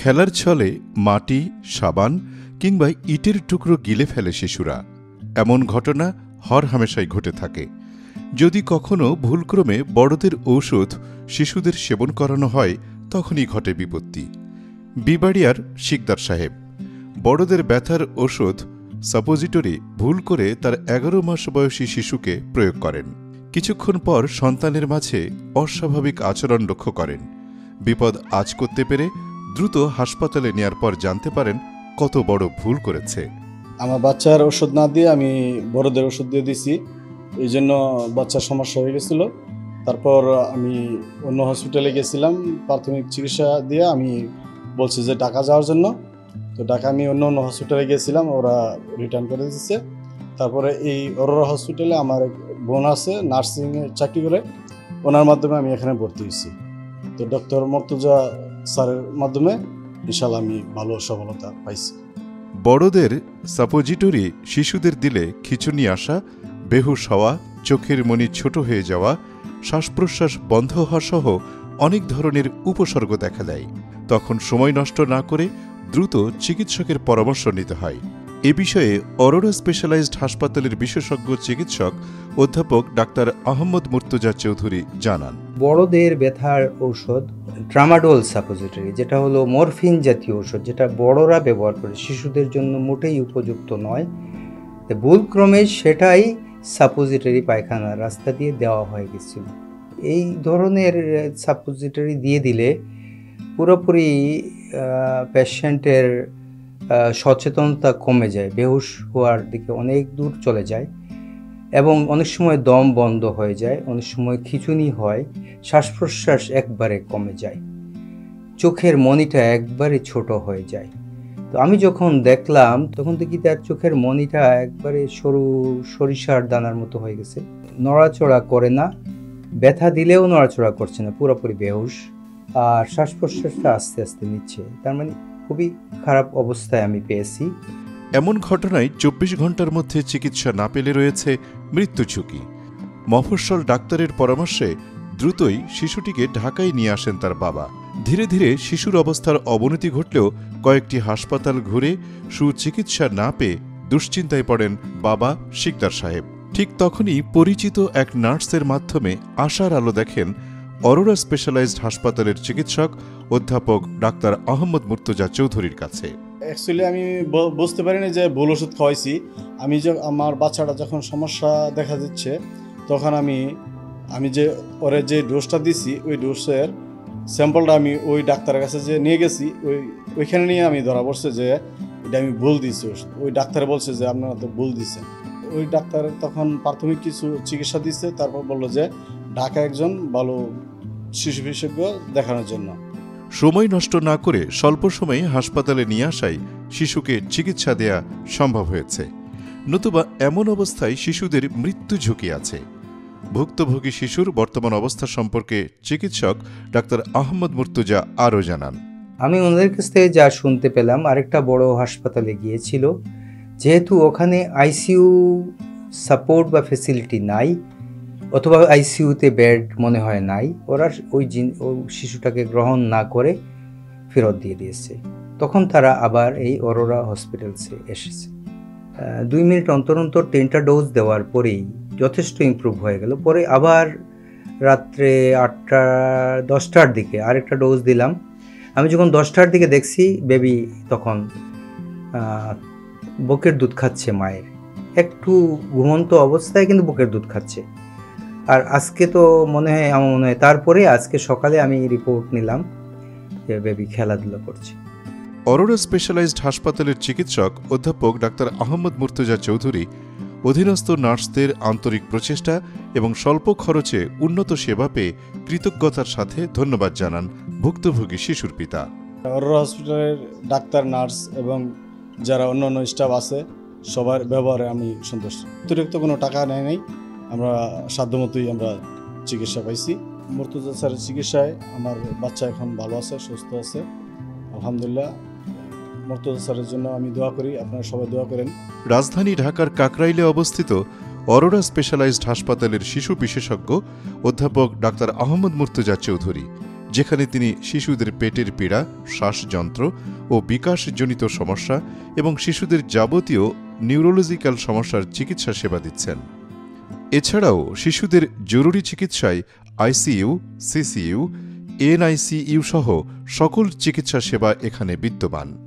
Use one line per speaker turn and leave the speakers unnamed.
খেলার ছলে মাটি, সাবান কিংবা ইটের টুকরো গিলে ফেলে শিশুরা। এমন ঘটনা হরহামেশাই ঘটে থাকে। যদি কখনো ভুলক্রমে বড়দের ঔষধ শিশুদের সেবন করানো হয়, তখনই ঘটে বিপত্তি। বিবাড়িয়ার শিকদার সাহেব বড়দের ব্যথার ওষুধ সাপোজিটরি ভুল করে তার 11 মাস বয়সী শিশুকে প্রয়োগ করেন। কিছুক্ষণ পর সন্তানের মাঝে অস্বাভাবিক আচরণ লক্ষ্য করেন। বিপদ আঁচ করতে পেরে দ্রুত হাসপাতালে নেয়ার পর জানতে পারেন কত বড় ভুল করেছে।
আমার বাচ্চার ওষুধ না দিয়ে আমি বড়দের ওষুধ দিয়ে দিছি, এই জন্য বাচ্চার সমস্যা হয়ে গেছিল। তারপর আমি অন্য হসপিটালে গেছিলাম, প্রাথমিক চিকিৎসা দিয়ে আমি বলছি যে ঢাকা যাওয়ার জন্য। তো ঢাকা আমি অন্য হসপিটালে গেছিলাম, ওরা রিটার্ন করে দিচ্ছে। তারপরে এই অরোরা হসপিটালে আমার এক বোন আছে, নার্সিংয়ে চাকরি করে, ওনার মাধ্যমে আমি এখানে ভর্তি হয়েছি। তো ডক্টর মর্তুজা স্যারের মাধ্যমে ইনশাল্লাহ আমি ভালো সফলতা পাইছি।
বড়দের সাপোজিটরি শিশুদের দিলে খিঁচুনি আসা, বেহুশ হওয়া, চোখের মনি ছোট হয়ে যাওয়া, শ্বাস প্রশ্বাস বন্ধ হওয়া সহ অনেক ধরনের উপসর্গ দেখা দেয়। তখন সময় নষ্ট না করে দ্রুত চিকিৎসকের পরামর্শ নিতে হয়। এ বিষয়ে অরোরা স্পেশালাইজড হাসপাতালের বিশেষজ্ঞ চিকিৎসক অধ্যাপক ডাক্তার আহমদ মুর্তজা চৌধুরী জানান,
বড়দের ব্যথার ঔষধ ট্রামাডোল সাপোজিটরি, যেটা হলো মরফিন জাতীয় ঔষধ, যেটা বড়রা ব্যবহার করে, শিশুদের জন্য মোটেই উপযুক্ত নয়। ভুলক্রমে সেটাই সাপোজিটরি পায়খানার রাস্তা দিয়ে দেওয়া হয়ে গেছিল। এই ধরনের সাপোজিটরি দিয়ে দিলে পুরোপুরি পেশেন্টের সচেতনতা কমে যায়, বেহুশ হওয়ার দিকে অনেক দূর চলে যায় এবং অনেক সময় দম বন্ধ হয়ে যায়, অনেক সময় খিঁচুনি হয়, শ্বাস প্রশ্বাস একবারে কমে যায়, চোখের মনিটা একবারে ছোট হয়ে যায়। তো আমি যখন দেখলাম তখন দেখি তার চোখের মনিটা একবারে সরু সরিষার দানার মতো হয়ে গেছে, নড়াচড়া করে না, ব্যথা দিলেও নড়াচড়া করছে না, পুরোপুরি বেহুশ, আর শ্বাস প্রশ্বাসটা আস্তে আস্তে নিচ্ছে। তার মানে খুবই খারাপ অবস্থায় আমি পেয়েছি।
এমন ঘটনায় 24 ঘন্টার মধ্যে চিকিৎসা না পেলে রয়েছে মৃত্যু ঝুঁকি। মফস্বল ডাক্তারের পরামর্শে দ্রুতই শিশুটিকে ঢাকায় নিয়ে আসেন তার বাবা। ধীরে ধীরে শিশুর অবস্থার অবনতি ঘটলেও কয়েকটি হাসপাতাল ঘুরে সুচিকিৎসা না পেয়ে দুশ্চিন্তায় পড়েন বাবা শিকদার সাহেব। ঠিক তখনই পরিচিত এক নার্সের মাধ্যমে আশার আলো দেখেন অরোরা স্পেশালাইজড হাসপাতালের চিকিৎসক অধ্যাপক ডাক্তার আহমদ মুর্তজা চৌধুরীর কাছে।
অ্যাকচুয়ালি আমি বুঝতে পারিনি যে ভুল ওষুধ খাওয়াইছি। আমি আমার বাচ্চাটা যখন সমস্যা দেখা দিচ্ছে, তখন আমি যে ওরে যে ডোজটা দিছি, ওই ডোজের স্যাম্পলটা আমি ওই ডাক্তারের কাছে যে নিয়ে গেছি, ওইখানে নিয়ে আমি ধরা পড়ছে যে এটা আমি ভুল দিছি ওষুধ। ওই ডাক্তার বলছে যে আপনারা তো ভুল দিচ্ছেন। ওই ডাক্তার তখন প্রাথমিক কিছু চিকিৎসা দিচ্ছে, তারপর বললো যে ঢাকা একজন ভালো শিশু বিশেষজ্ঞ দেখানোর জন্য।
সময় নষ্ট না করে স্বল্প সময়ে হাসপাতালে নিয়ে আসায় শিশুকে চিকিৎসা দেয়া সম্ভব হয়েছে। নতুবা এমন অবস্থায় শিশুদের মৃত্যু ঝুঁকি আছে। ভুক্তভোগী শিশুর বর্তমান অবস্থা সম্পর্কে চিকিৎসক ডাক্তার আহমদ মুর্তজা আরও জানান,
আমি ওনাদের কাছ থেকে যা শুনতে পেলাম, আরেকটা বড় হাসপাতালে গিয়েছিল, যেহেতু ওখানে আইসিইউ সাপোর্ট বা ফেসিলিটি নাই, অথবা আইসিইউতে বেড মনে হয় নাই, ওরা ওই শিশুটাকে গ্রহণ না করে ফেরত দিয়ে দিয়েছে। তখন তারা আবার এই অরোরা হসপিটালসে এসেছে। 2 মিনিট অন্তর অন্তর 3টা ডোজ দেওয়ার পরেই যথেষ্ট ইমপ্রুভ হয়ে গেল। পরে আবার রাত্রে 8টা-10টার দিকে আরেকটা ডোজ দিলাম। আমি যখন 10টার দিকে দেখছি, বেবি তখন বুকের দুধ খাচ্ছে, মায়ের একটু ঘুমন্ত অবস্থায় কিন্তু বুকের দুধ খাচ্ছে। আর আজকে তো আমার মনে হয় তারপরে আজকে সকালে আমি রিপোর্ট নিলাম যে বেবি খেলাধুলা করছে।
অরোরা স্পেশালাইজড হাসপাতালের চিকিৎসক অধ্যাপক ডাক্তার আহমদ মুর্তজা চৌধুরী অধীনস্থ নার্সদের আন্তরিক প্রচেষ্টা এবং স্বল্প খরচে উন্নত সেবা পেয়ে কৃতজ্ঞতার সাথে ধন্যবাদ জানান ভুক্তভোগী শিশুর পিতা।
অরোরা হসপিটালের ডাক্তার, নার্স এবং যারা অন্যান্য স্টাফ আছে, সবার ব্যবহারে আমি সন্তুষ্ট। অতিরিক্ত কোনো টাকা নেয় নাই, আমরা সাধ্যমতোই আমরা চিকিৎসা পাইছি। মুর্তজা স্যারের চিকিৎসায় আমার বাচ্চা এখন ভালো আছে, সুস্থ আছে, আলহামদুলিল্লাহ। মুর্তজা স্যারের জন্য আমি দোয়া করি, আপনারা সবাই দোয়া করেন।
রাজধানী ঢাকার কাকরাইলে অবস্থিত অরোরা স্পেশালাইজড হাসপাতালের শিশু বিশেষজ্ঞ অধ্যাপক ডাক্তার আহমদ মুর্তজা চৌধুরী যেখানে তিনি শিশুদের পেটের পীড়া, শ্বাসযন্ত্র ও বিকাশজনিত সমস্যা এবং শিশুদের যাবতীয় নিউরোলজিক্যাল সমস্যার চিকিৎসা সেবা দিচ্ছেন। এছাড়াও শিশুদের জরুরি চিকিৎসায় আইসিইউ, সিসিইউ, এনআইসিইউ সহ সকল চিকিৎসা সেবা এখানে বিদ্যমান।